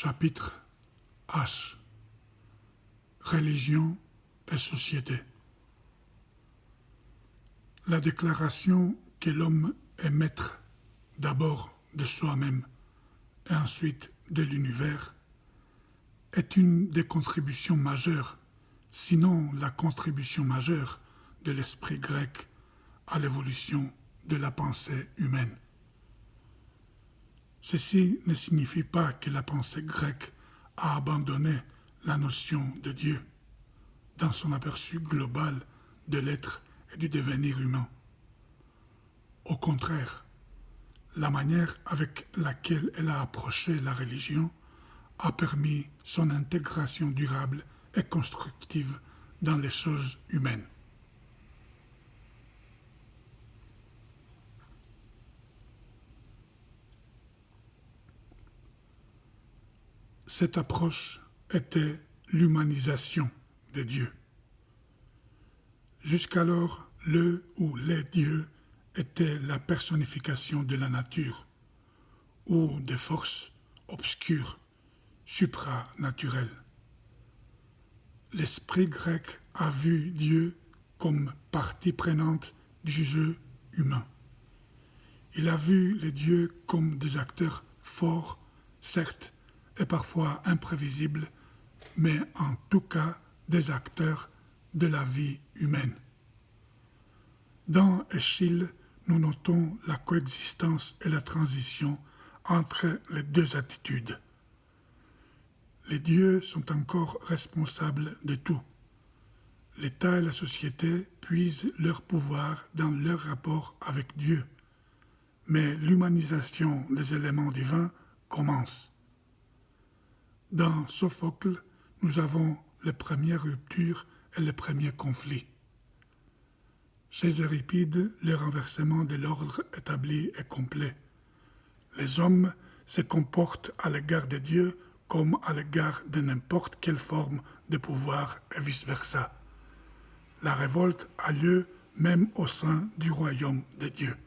Chapitre H. Religion et société. La déclaration que l'homme est maître d'abord de soi-même et ensuite de l'univers est une des contributions majeures, sinon la contribution majeure de l'esprit grec à l'évolution de la pensée humaine. Ceci ne signifie pas que la pensée grecque a abandonné la notion de Dieu dans son aperçu global de l'être et du devenir humain. Au contraire, la manière avec laquelle elle a approché la religion a permis son intégration durable et constructive dans les choses humaines. Cette approche était l'humanisation de Dieu. Jusqu'alors, le ou les dieux étaient la personnification de la nature ou des forces obscures, supranaturelles. L'esprit grec a vu Dieu comme partie prenante du jeu humain. Il a vu les dieux comme des acteurs forts, certes, et parfois imprévisibles, mais en tout cas des acteurs de la vie humaine. Dans Échille, nous notons la coexistence et la transition entre les deux attitudes. Les dieux sont encore responsables de tout. L'État et la société puisent leur pouvoir dans leur rapport avec Dieu, mais l'humanisation des éléments divins commence. Dans Sophocle, nous avons les premières ruptures et les premiers conflits. Chez Euripide, le renversement de l'ordre établi est complet. Les hommes se comportent à l'égard de Dieu comme à l'égard de n'importe quelle forme de pouvoir et vice-versa. La révolte a lieu même au sein du royaume de Dieu.